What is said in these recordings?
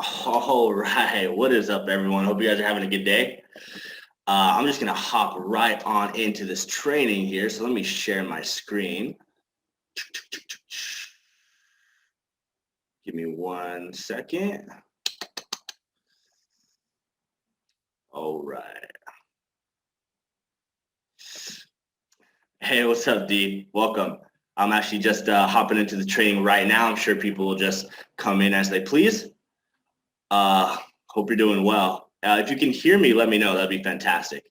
All right, what is up, everyone? Hope you guys are having a good day. I'm just gonna hop right on into this training here. So let me share my screen. Give me 1 second. All right. Hey, what's up, D? Welcome. I'm actually just hopping into the training right now. I'm sure people will just come in as they please. Hope you're doing well. If you can hear me, let me know. That'd be fantastic.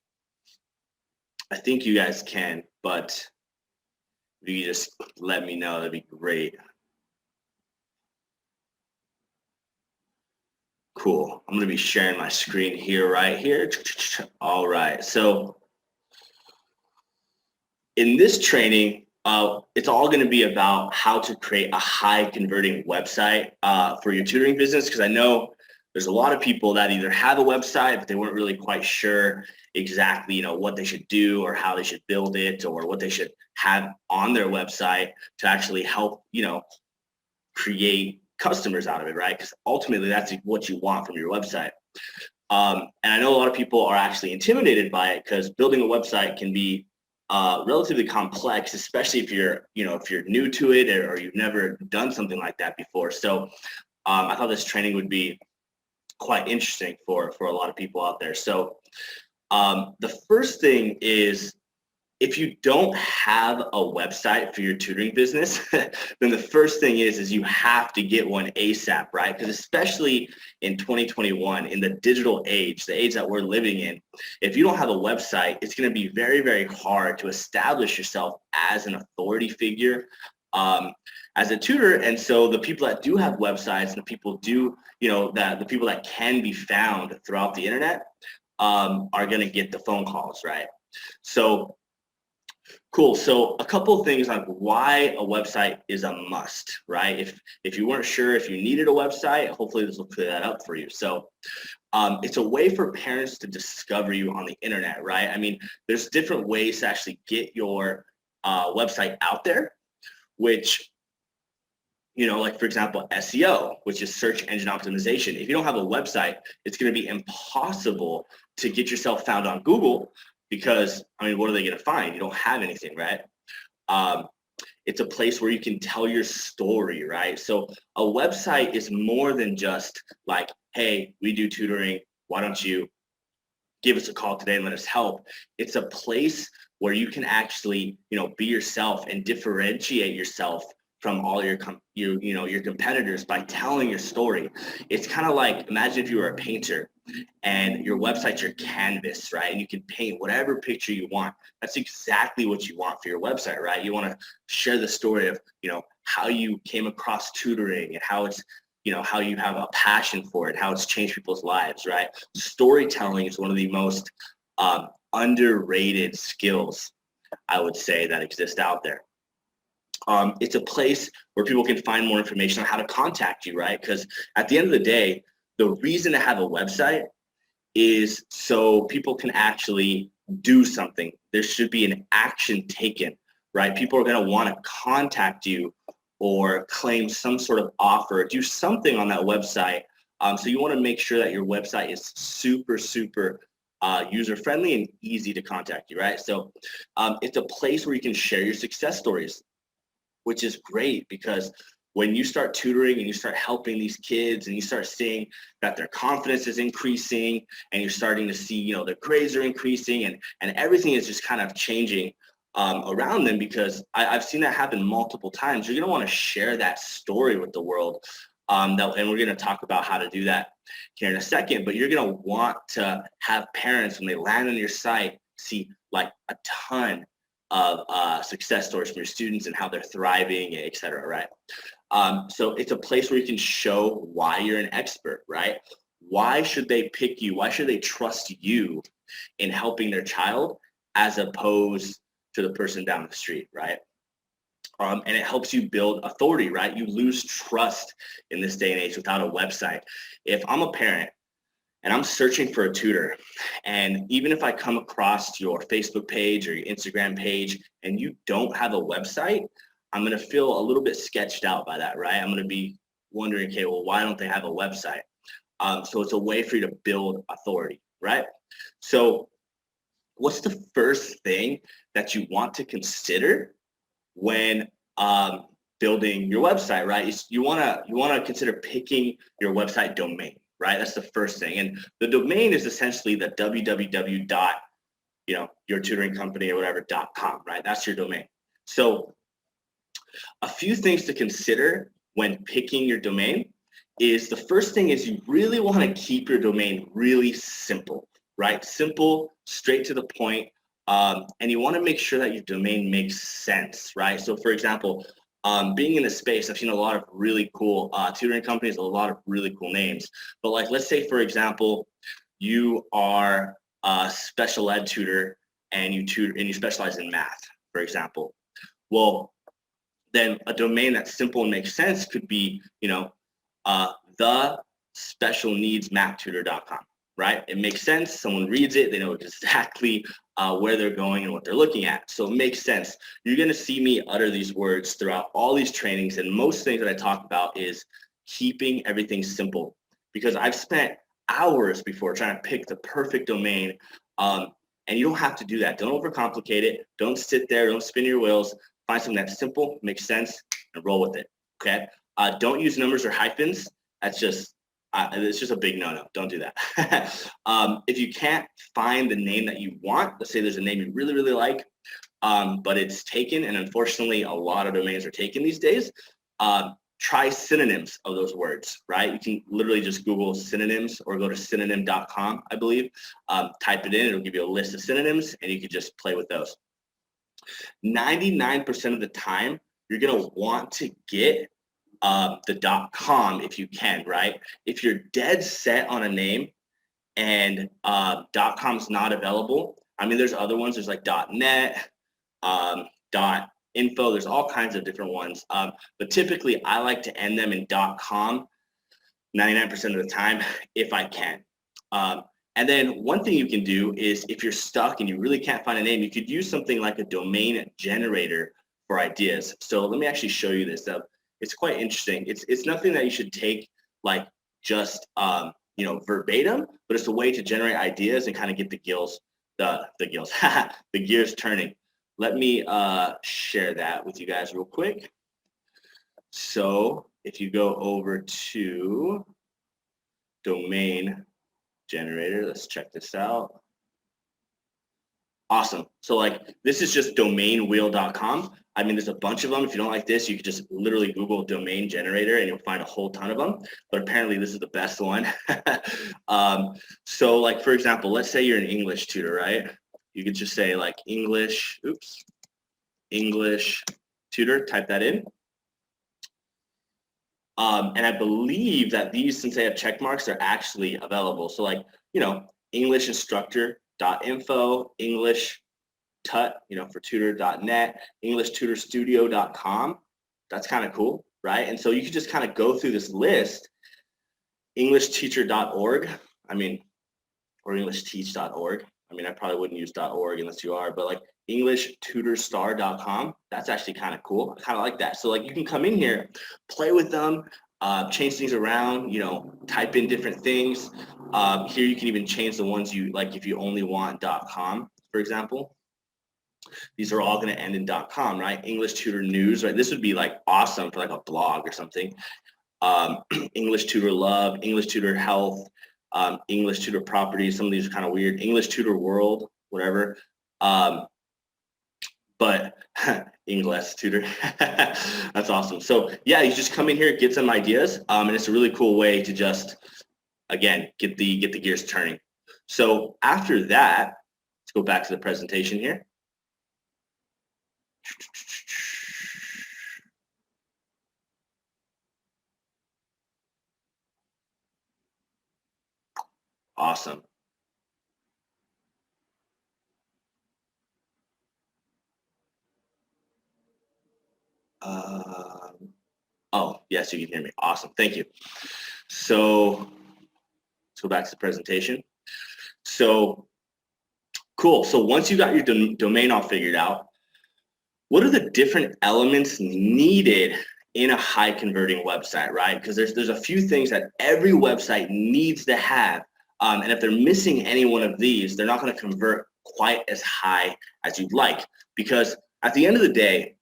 I think you guys can, but if you just let me know, that'd be great. Cool. I'm going to be sharing my screen here, right here. All right. So in this training, it's all going to be about how to create a high converting website for your tutoring business. Because I know there's a lot of people that either have a website, but they weren't really quite sure exactly, what they should do or how they should build it or what they should have on their website to actually help, create customers out of it, right? Because ultimately that's what you want from your website. And I know a lot of people are actually intimidated by it because building a website can be relatively complex, especially if you're new to it or you've never done something like that before. So I thought this training would be quite interesting for a lot of people out there. So the first thing is, if you don't have a website for your tutoring business, then the first thing is you have to get one ASAP, right? Because especially in 2021, in the digital age, the age that we're living in, if you don't have a website, it's going to be very, very hard to establish yourself as an authority figure as a tutor. And so the people that do have websites and the people the people that can be found throughout the internet are going to get the phone calls, right? So cool. So a couple of things on why a website is a must, right? If you weren't sure if you needed a website, hopefully this will clear that up for you. So it's a way for parents to discover you on the internet, right? I mean, there's different ways to actually get your website out there, which, like for example, SEO, which is search engine optimization. If you don't have a website, it's going to be impossible to get yourself found on Google because, what are they going to find? You don't have anything, right? It's a place where you can tell your story, right? So a website is more than just like, hey, we do tutoring. Why don't you give us a call today and let us help? It's a place where you can actually, be yourself and differentiate yourself from all your competitors by telling your story. It's kind of like, imagine if you were a painter and your website's your canvas, right? And you can paint whatever picture you want. That's exactly what you want for your website, right? You want to share the story of, how you came across tutoring and how it's, how you have a passion for it, how it's changed people's lives, right? Storytelling is one of the most underrated skills, I would say, that exist out there. It's a place where people can find more information on how to contact you, right? Because at the end of the day, the reason to have a website is so people can actually do something. There should be an action taken, right? People are going to want to contact you or claim some sort of offer, do something on that website. So you want to make sure that your website is super, super user-friendly and easy to contact you, right? So it's a place where you can share your success stories, which is great because when you start tutoring and you start helping these kids and you start seeing that their confidence is increasing and you're starting to see, their grades are increasing and everything is just kind of changing around them, because I've seen that happen multiple times. You're going to want to share that story with the world. And we're going to talk about how to do that here in a second, but you're going to want to have parents, when they land on your site, see like a ton of success stories from your students and how they're thriving, et cetera, right? So it's a place where you can show why you're an expert, right? Why should they pick you? Why should they trust you in helping their child as opposed to the person down the street, right? And it helps you build authority, right? You lose trust in this day and age without a website. If I'm a parent and I'm searching for a tutor, and even if I come across your Facebook page or your Instagram page and you don't have a website, I'm going to feel a little bit sketched out by that, right? I'm going to be wondering, okay, well, why don't they have a website? So it's a way for you to build authority, right? So what's the first thing that you want to consider when building your website, right? You wanna consider picking your website domain, right? That's the first thing. And the domain is essentially the www dot, your tutoring company or whatever .com, right? That's your domain. So a few things to consider when picking your domain is the first thing is you really want to keep your domain really simple, right? Simple, straight to the point. And you want to make sure that your domain makes sense, right? So for example, being in this space, I've seen a lot of really cool tutoring companies, a lot of really cool names. But like, let's say, for example, you are a special ed tutor and you specialize in math, for example. Well, then a domain that's simple and makes sense could be, the specialneedsmathtutor.com, right? It makes sense. Someone reads it, they know exactly where they're going and what they're looking at. So it makes sense. You're going to see me utter these words throughout all these trainings, and most things that I talk about is keeping everything simple, because I've spent hours before trying to pick the perfect domain. And you don't have to do that. Don't overcomplicate it. Don't sit there. Don't spin your wheels. Find something that's simple, makes sense, and roll with it. Okay. Don't use numbers or hyphens. That's just it's just a big no-no. Don't do that. If you can't find the name that you want, let's say there's a name you really, really like, but it's taken, and unfortunately, a lot of domains are taken these days. Try synonyms of those words, right? You can literally just Google synonyms or go to synonym.com, I believe. Type it in, it'll give you a list of synonyms, and you can just play with those. 99% of the time, you're going to want to get the .com if you can, right? If you're dead set on a name and .com is not available, I mean, there's other ones. There's like .net, .info. There's all kinds of different ones. But typically, I like to end them in .com 99% of the time if I can. And then one thing you can do is if you're stuck and you really can't find a name, you could use something like a domain generator for ideas. So let me actually show you this. It's quite interesting. It's nothing that you should take like just verbatim, but it's a way to generate ideas and kind of get the gears turning. Let me share that with you guys real quick. So if you go over to domain generator, let's check this out. Awesome. So like this is just domainwheel.com. I mean, there's a bunch of them. If you don't like this, you could just literally Google domain generator and you'll find a whole ton of them. But apparently this is the best one. So like, for example, let's say you're an English tutor, right? You could just say like English tutor, type that in. And I believe that these, since they have check marks, they're actually available. So like, English instructor.info, English tut, for tutor.net, EnglishTutorStudio.com. That's kind of cool, right? And so you can just kind of go through this list, EnglishTeacher.org, or EnglishTeach.org. I probably wouldn't use .org unless you are, but like EnglishTutorStar.com, that's actually kind of cool. I kind of like that. So like you can come in here, play with them, change things around, type in different things. Here you can even change the ones you like if you only want .com, for example. These are all going to end in .com, right? English Tutor News, right? This would be like awesome for like a blog or something. English Tutor Love, English Tutor Health, English Tutor Properties. Some of these are kind of weird. English Tutor World, whatever. But English Tutor, that's awesome. So yeah, you just come in here, get some ideas, and it's a really cool way to just, again, get the gears turning. So after that, let's go back to the presentation here. Awesome. Oh, yes, you can hear me. Awesome. Thank you. So let's go back to the presentation. So cool. So once you got your domain all figured out, what are the different elements needed in a high converting website, right? Because there's a few things that every website needs to have. And if they're missing any one of these, they're not going to convert quite as high as you'd like. Because at the end of the day,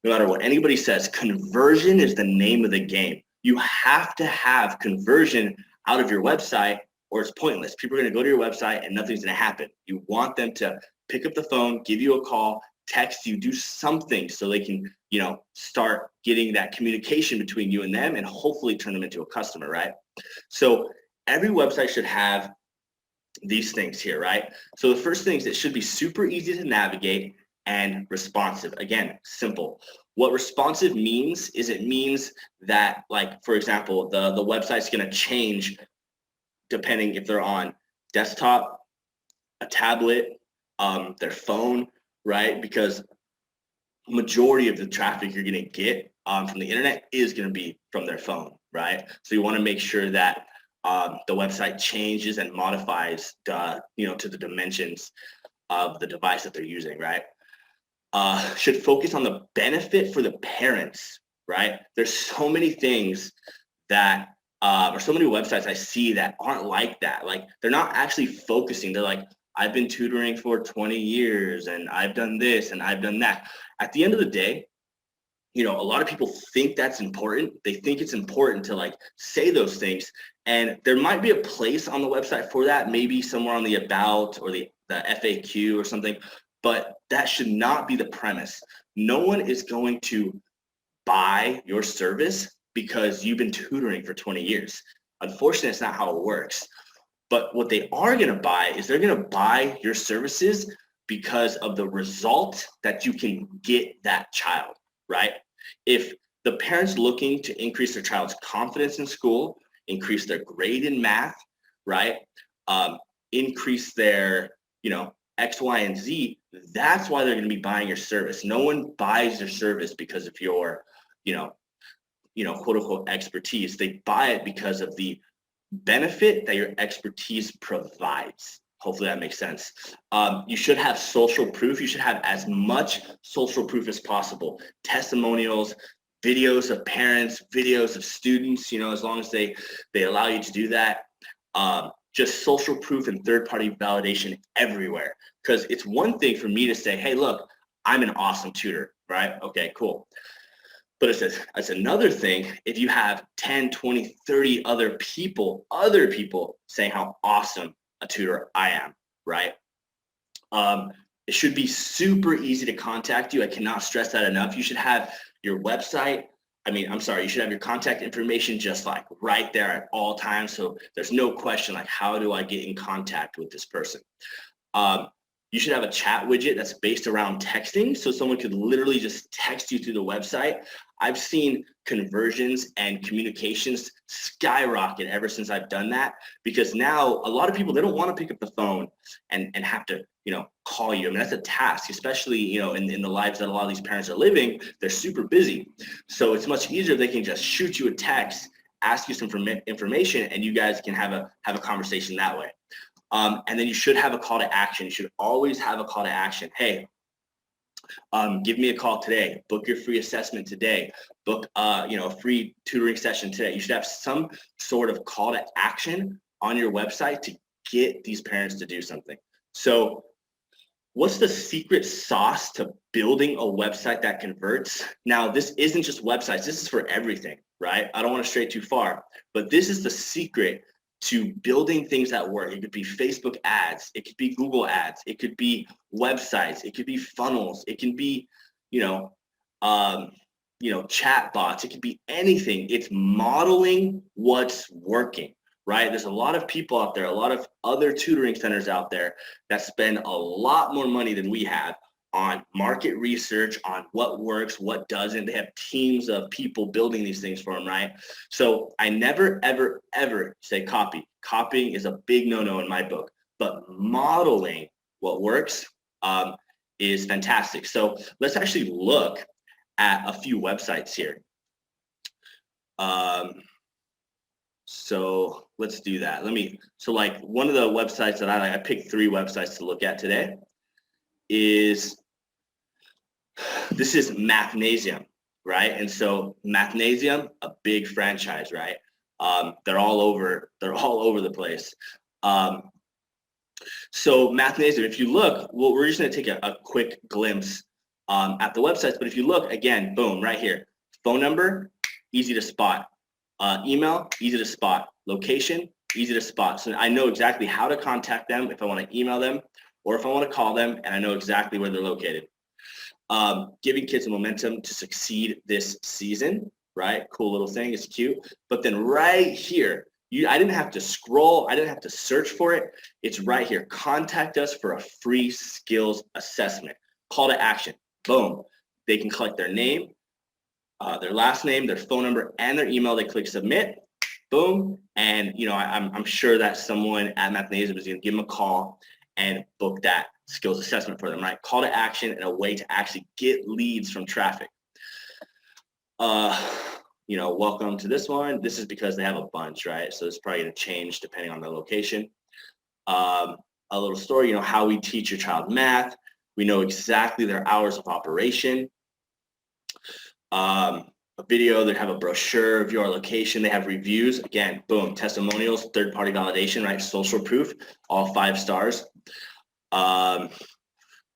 no matter what anybody says, conversion is the name of the game. You have to have conversion out of your website or it's pointless. People are going to go to your website and nothing's going to happen. You want them to pick up the phone, give you a call, text you, do something so they can, start getting that communication between you and them and hopefully turn them into a customer, right? So every website should have these things here, right? So the first thing is it should be super easy to navigate and responsive. Again, simple. What responsive means is it means that, like, for example, the website's going to change depending if they're on desktop, a tablet, their phone, right? Because majority of the traffic you're going to get from the internet is going to be from their phone, right? So you want to make sure that the website changes and modifies to the dimensions of the device that they're using, right? Should focus on the benefit for the parents, right? There's so many things that, or so many websites I see that aren't like that. Like they're not actually focusing. They're like, I've been tutoring for 20 years and I've done this and I've done that. At the end of the day, a lot of people think that's important. They think it's important to like say those things. And there might be a place on the website for that, maybe somewhere on the about or the FAQ or something, but that should not be the premise. No one is going to buy your service because you've been tutoring for 20 years. Unfortunately, it's not how it works. But what they are going to buy is they're going to buy your services because of the result that you can get that child, right? If the parent's looking to increase their child's confidence in school, increase their grade in math, right? Increase their, X, Y, and Z, that's why they're going to be buying your service. No one buys your service because of your, quote unquote expertise. They buy it because of the benefit that your expertise provides. Hopefully that makes sense. You should have social proof. You should have as much social proof as possible. Testimonials, videos of parents, videos of students, as long as they allow you to do that. Just social proof and third-party validation everywhere. Because it's one thing for me to say, hey, look, I'm an awesome tutor, right? Okay, cool. But it's another thing if you have 10, 20, 30 other people saying how awesome a tutor I am, right? It should be super easy to contact you. I cannot stress that enough. You should have your website. You should have your contact information just like right there at all times. So there's no question like, how do I get in contact with this person? You should have a chat widget that's based around texting. So someone could literally just text you through the website. I've seen conversions and communications skyrocket ever since I've done that, because now a lot of people, they don't want to pick up the phone and have to, call you. That's a task, especially, in the lives that a lot of these parents are living. They're super busy. So it's much easier if they can just shoot you a text, ask you some information, and you guys can have a conversation that way. And then you should have a call to action. You should always have a call to action. Hey, give me a call today. Book your free assessment today. Book, a free tutoring session today. You should have some sort of call to action on your website to get these parents to do something. So what's the secret sauce to building a website that converts? Now, this isn't just websites. This is for everything, right? I don't want to stray too far, but this is the secret to building things that work. It could be Facebook ads, it could be Google ads, it could be websites, it could be funnels, it can be, chat bots, it could be anything. It's modeling what's working, right? There's a lot of people out there, a lot of other tutoring centers out there that spend a lot more money than we have on market research, on what works, what doesn't. They have teams of people building these things for them, right? So I never, ever, ever say copy. Copying is a big no-no in my book, but modeling what works is fantastic. So let's actually look at a few websites here. So let's do that. So like one of the websites that I picked 3 websites to look at today is, this is Mathnasium. right? And so Mathnasium, a big franchise, right? They're all over the place. So Mathnasium, if you look, well, we're just going to take a quick glimpse at the websites. But if you look, again, boom, right here. Phone number, easy to spot. Email, easy to spot. Location, easy to spot. So I know exactly how to contact them if I want to email them or if I want to call them, and I know exactly where they're located. Giving kids a momentum to succeed this season, right? Cool little thing, it's cute. But then right here, I didn't have to scroll, I didn't have to search for it. It's right here. Contact us for a free skills assessment. Call to action, boom. They can collect their name, their last name, their phone number, and their email. They click submit, boom. And I'm sure that someone at Mathnasium is gonna give them a call and book that skills assessment for them, right? Call to action and a way to actually get leads from traffic. Welcome to this one. This is because they have a bunch, right? So it's probably going to change depending on the location. A little story, how we teach your child math. We know exactly their hours of operation. A video, they have a brochure of your location. They have reviews. Again, boom, testimonials, third-party validation, right? Social proof, all 5 stars.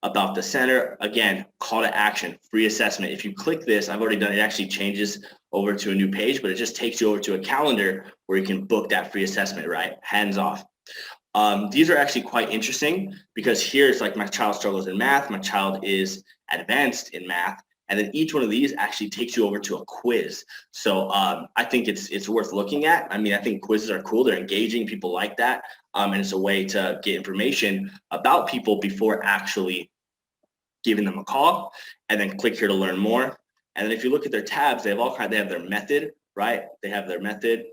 About the center, again, call to action, free assessment. If you click this, I've already done it, actually changes over to a new page, but it just takes you over to a calendar where you can book that free assessment, right? Hands off. These are actually quite interesting because here it's like my child struggles in math, my child is advanced in math, and then each one of these actually takes you over to a quiz. So I think it's worth looking at. I mean, I think quizzes are cool. They're engaging. People like that. And it's a way to get information about people before actually giving them a call. And then click here to learn more. And then if you look at their tabs, they have their method, right? They have their method.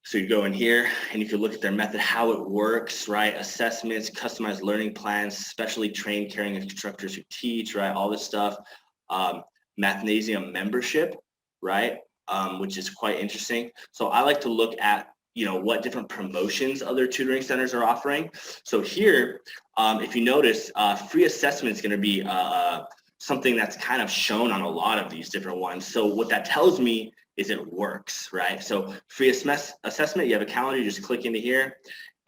So you go in here and you can look at their method, how it works, right? Assessments, customized learning plans, specially trained caring instructors who teach, right? All this stuff. Mathnasium membership, right? Which is quite interesting. So I like to look at, what different promotions other tutoring centers are offering. So here, if you notice, free assessment is going to be something that's kind of shown on a lot of these different ones. So what that tells me is it works, right? So free assessment, you have a calendar, you just click into here,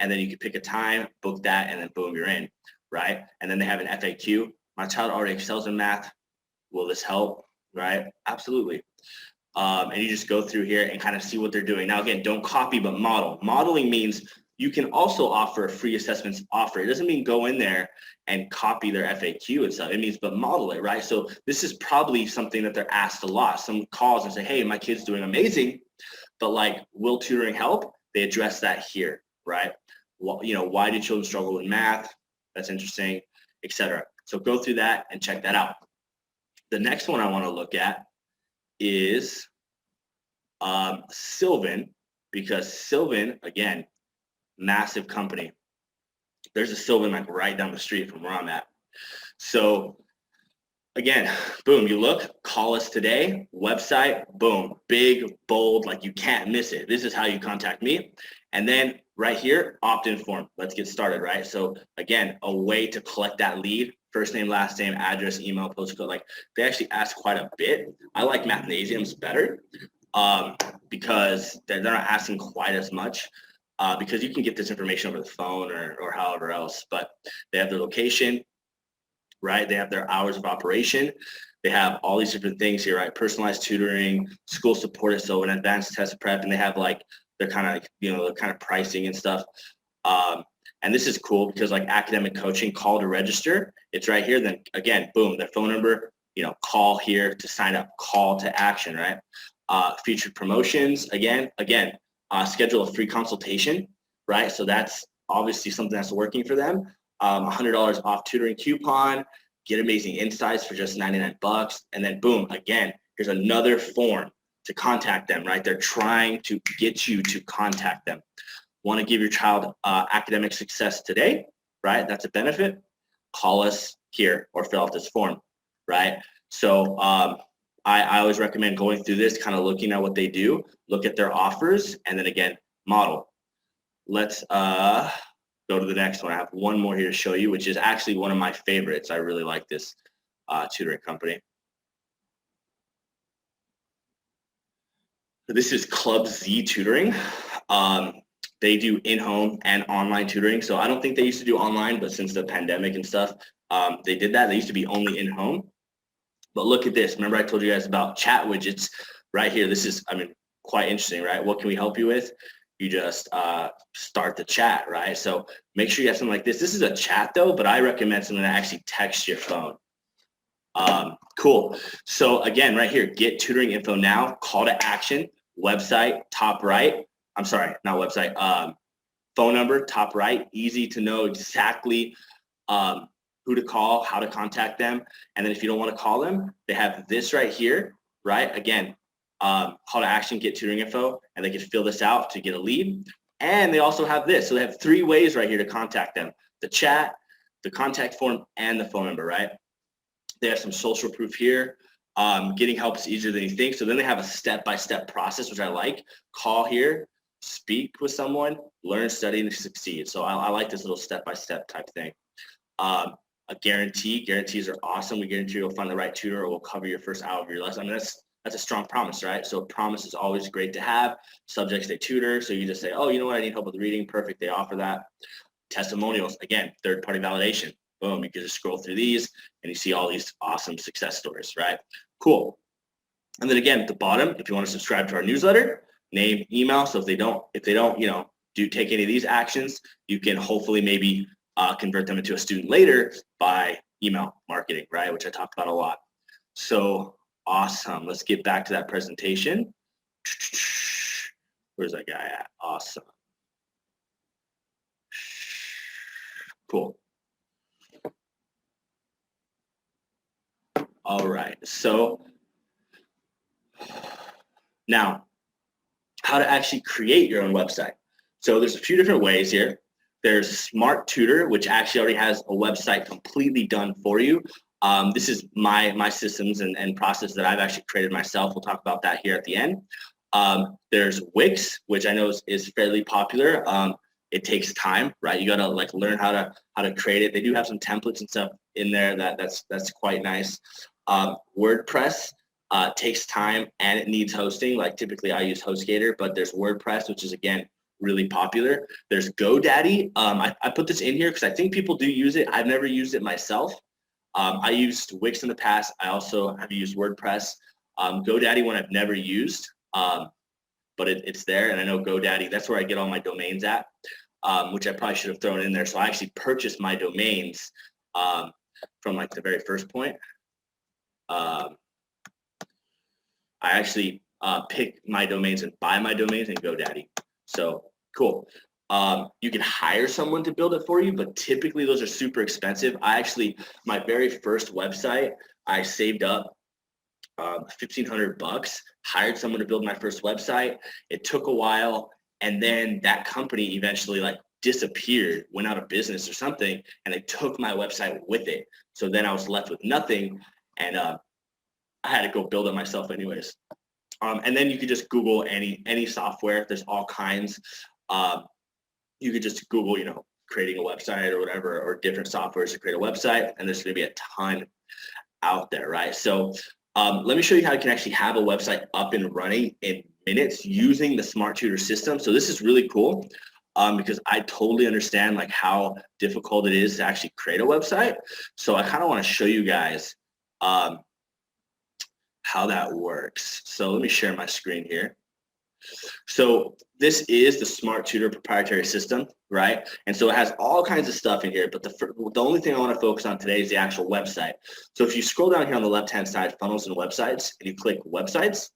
and then you can pick a time, book that, and then boom, you're in, right? And then they have an FAQ. My child already excels in math. Will this help, right? Absolutely. And you just go through here and kind of see what they're doing. Now, again, don't copy, but model. Modeling means you can also offer a free assessments offer. It doesn't mean go in there and copy their FAQ and stuff. It means, but model it, right? So this is probably something that they're asked a lot. Someone calls and say, hey, my kid's doing amazing, but like, will tutoring help? They address that here, right? Well, why do children struggle with math? That's interesting, etc. So go through that and check that out. The next one I want to look at is Sylvan, because Sylvan, again, massive company. There's a Sylvan like right down the street from where I'm at. So again, boom, you look, call us today, website, boom, big, bold, like you can't miss it. This is how you contact me. And then right here, opt-in form. Let's get started, right? So again, a way to collect that lead, first name, last name, address, email, postcode. Like they actually ask quite a bit. I like Mathnasium's better because they're not asking quite as much. Because you can get this information over the phone or however else, but they have their location, right? They have their hours of operation. They have all these different things here, right? Personalized tutoring, school support, so an advanced test prep, and they have like they're kind of pricing and stuff. And this is cool because like academic coaching, call to register, it's right here. Then again, boom, their phone number, call here to sign up, call to action, right? Featured promotions, again. Schedule a free consultation, right? So that's obviously something that's working for them. $100 off tutoring coupon, get amazing insights for just 99 bucks. And then boom, again, here's another form to contact them, right? They're trying to get you to contact them. Want to give your child academic success today, right? That's a benefit. Call us here or fill out this form, right? So I always recommend going through this, kind of looking at what they do, look at their offers, and then again, model. Let's go to the next one. I have one more here to show you, which is actually one of my favorites. I really like this tutoring company. This is Club Z Tutoring. They do in-home and online tutoring. So I don't think they used to do online, but since the pandemic and stuff, they did that. They used to be only in-home. But look at this. Remember I told you guys about chat widgets right here. This is, I mean, quite interesting, right? What can we help you with? You just start the chat, right? So make sure you have something like this. This is a chat though, but I recommend something that actually texts your phone. Cool. So again, right here, get tutoring info now, call to action, website, top right. I'm sorry, not website, phone number, top right, easy to know exactly who to call, how to contact them. And then if you don't want to call them, they have this right here, right? Again, call to action, get tutoring info, and they can fill this out to get a lead. And they also have this. So they have 3 ways right here to contact them: the chat, the contact form, and the phone number, right? They have some social proof here. Getting help is easier than you think. So then they have a step-by-step process, which I like. Call here, speak with someone, learn, study, and succeed. So I like this little step-by-step type thing. A guarantees are awesome. We guarantee you'll find the right tutor or we'll cover your first hour of your lesson. I mean, that's a strong promise, right? So a promise is always great to have. Subjects they tutor. So you just say, oh, you know what? I need help with reading. Perfect. They offer that. Testimonials, again, third-party validation. Boom, you can just scroll through these and you see all these awesome success stories, right? Cool. And then again, at the bottom, if you want to subscribe to our newsletter, name, email. So if they don't, do take any of these actions, you can hopefully maybe convert them into a student later by email marketing, right? Which I talked about a lot. So awesome. Let's get back to that presentation. Where's that guy at? Awesome. Cool. All right, so now how to actually create your own website. So there's a few different ways here. There's Smart Tutor, which actually already has a website completely done for you. This is my systems and process that I've actually created myself. We'll talk about that here at the end. There's Wix, which I know is fairly popular. It takes time, right? You gotta like learn how to create it. They do have some templates and stuff in there that's quite nice. WordPress takes time and it needs hosting. Like typically I use HostGator, but there's WordPress, which is again really popular. There's GoDaddy. I put this in here because I think people do use it. I've never used it myself. I used Wix in the past. I also have used WordPress. GoDaddy one I've never used, but it's there. And I know GoDaddy, that's where I get all my domains at, which I probably should have thrown in there. So I actually purchased my domains from like the very first point. I actually pick my domains and buy my domains in GoDaddy. So cool. You can hire someone to build it for you, but typically those are super expensive. My very first website, I saved up $1,500, hired someone to build my first website. It took a while, and then that company eventually like disappeared, went out of business or something, and they took my website with it. So then I was left with nothing, and I had to go build it myself anyways. And then you could just Google any software. There's all kinds. You could just Google, creating a website or whatever, or different softwares to create a website, and there's going to be a ton out there, right? So let me show you how you can actually have a website up and running in minutes using the Smart Tutor system. So this is really cool because I totally understand like how difficult it is to actually create a website. So I kind of want to show you guys how that works. So let me share my screen here. So this is the Smart Tutor proprietary system, right? And so it has all kinds of stuff in here, but the only thing I want to focus on today is the actual website. So if you scroll down here on the left-hand side, funnels and websites, and you click websites,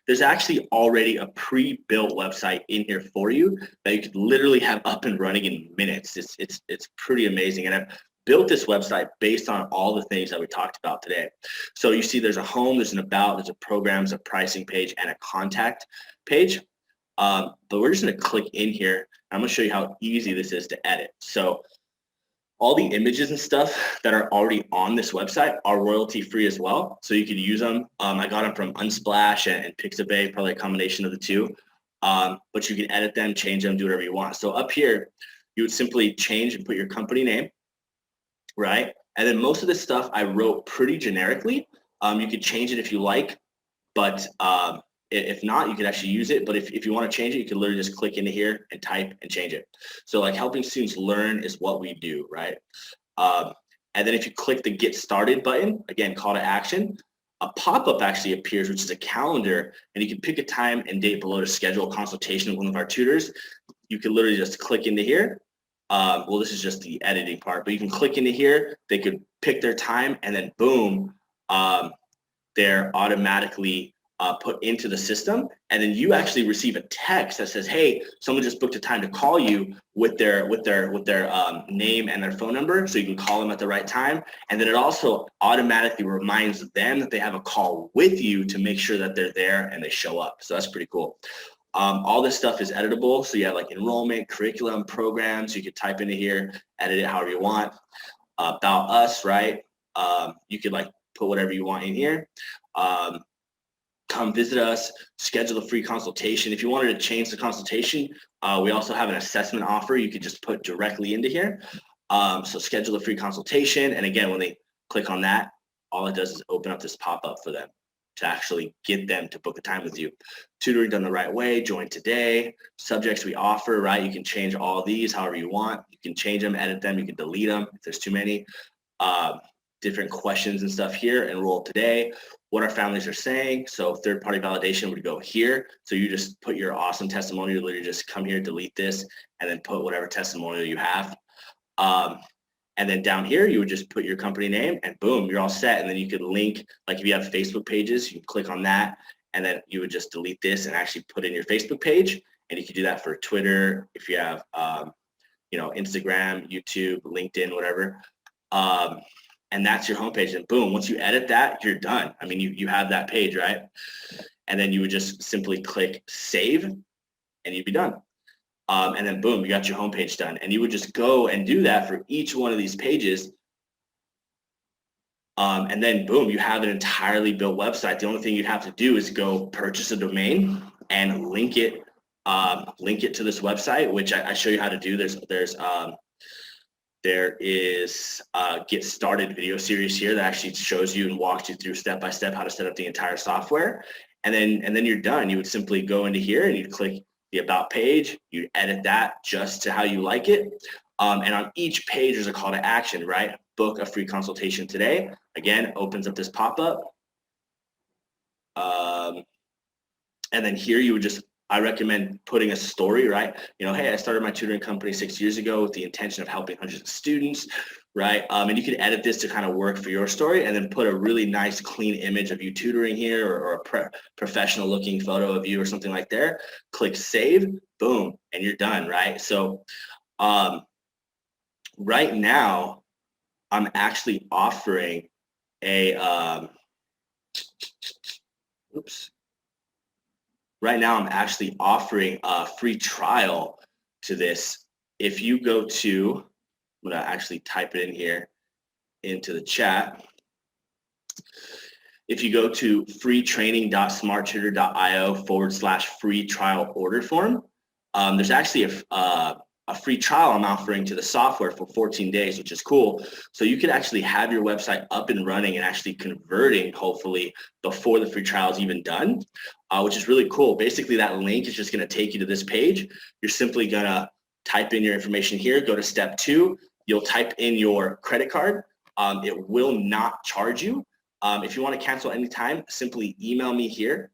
there's actually already a pre-built website in here for you that you could literally have up and running in minutes. It's pretty amazing. And I've built this website based on all the things that we talked about today. So you see there's a home, there's an about, there's a programs, a pricing page, and a contact page. But we're just gonna click in here. I'm gonna show you how easy this is to edit. So all the images and stuff that are already on this website are royalty free as well. So you can use them. I got them from Unsplash and Pixabay, probably a combination of the two. But you can edit them, change them, do whatever you want. So up here, you would simply change and put your company name, right? And then most of this stuff I wrote pretty generically. You could change it if you like, but If not, you could actually use it. But if you want to change it, you can literally just click into here and type and change it. So like helping students learn is what we do, right? And then if you click the Get Started button, again, call to action, a pop-up actually appears, which is a calendar, and you can pick a time and date below to schedule a consultation with one of our tutors. You can literally just click into here. Well, this is just the editing part, but you can click into here. They could pick their time, and then boom, they're automatically put into the system, and then you actually receive a text that says, "Hey, someone just booked a time to call you," with their name and their phone number, so you can call them at the right time. And then it also automatically reminds them that they have a call with you to make sure that they're there and they show up. So that's pretty cool. All this stuff is editable, so you have like enrollment, curriculum, programs. You could type into here, edit it however you want. About us, right? You could like put whatever you want in here. Come visit us, schedule a free consultation. If you wanted to change the consultation, we also have an assessment offer you could just put directly into here. So schedule a free consultation. And again, when they click on that, all it does is open up this pop-up for them to actually get them to book a time with you. Tutoring done the right way, join today. Subjects we offer, right? You can change all of these however you want. You can change them, edit them, you can delete them if there's too many. Different questions and stuff here, enroll today, what our families are saying. So third-party validation would go here. So you just put your awesome testimonial, literally just come here, delete this, and then put whatever testimonial you have. And then down here, you would just put your company name and boom, you're all set. And then you could link, like if you have Facebook pages, you can click on that and then you would just delete this and actually put in your Facebook page. And you could do that for Twitter, if you have, Instagram, YouTube, LinkedIn, whatever. And that's your homepage. And boom, once you edit that, you're done. I mean, you have that page, right? And then you would just simply click save and you'd be done. And then boom, you got your homepage done. And you would just go and do that for each one of these pages. And then boom, you have an entirely built website. The only thing you'd have to do is go purchase a domain and link it to this website, which I show you how to do. There is a Get Started video series here that actually shows you and walks you through step-by-step how to set up the entire software. And then you're done. You would simply go into here and you'd click the About page. You edit that just to how you like it. And on each page, there's a call to action, right? Book a free consultation today. Again, opens up this pop-up. And then here you would just, I recommend putting a story, right? Hey, I started my tutoring company 6 years ago with the intention of helping hundreds of students, right? And you could edit this to kind of work for your story and then put a really nice clean image of you tutoring here or a professional looking photo of you or something like there. Click save, boom, and you're done, right? So right now, I'm actually offering Right now, I'm actually offering a free trial to this. If you go to, I'm gonna actually type it in here into the chat. If you go to freetraining.smarttutor.io/free trial order form, there's actually a free trial I'm offering to the software for 14 days, which is cool. So you could actually have your website up and running and actually converting, hopefully, before the free trial is even done, which is really cool. Basically, that link is just going to take you to this page. You're simply going to type in your information here, go to step 2. You'll type in your credit card. It will not charge you. If you want to cancel anytime, simply email me here.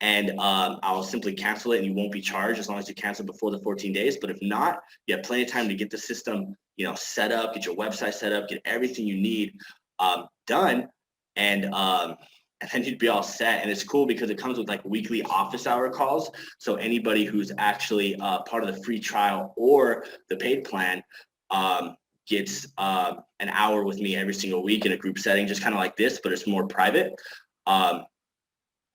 And I'll simply cancel it and you won't be charged as long as you cancel before the 14 days. But if not, you have plenty of time to get the system, set up, get your website set up, get everything you need done. And then you'd be all set. And it's cool because it comes with like weekly office hour calls. So anybody who's actually part of the free trial or the paid plan gets an hour with me every single week in a group setting, just kind of like this, but it's more private.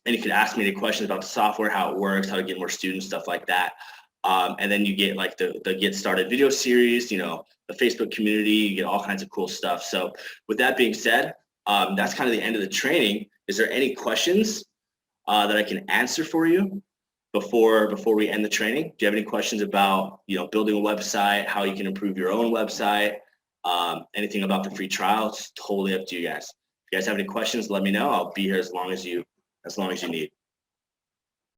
And you can ask me any questions about the software, how it works, how to get more students, stuff like that. And then you get like the Get Started video series, the Facebook community, you get all kinds of cool stuff. So with that being said, that's kind of the end of the training. Is there any questions that I can answer for you before we end the training? Do you have any questions about, building a website, how you can improve your own website, anything about the free trial? It's totally up to you guys. If you guys have any questions, let me know. I'll be here as long as you need.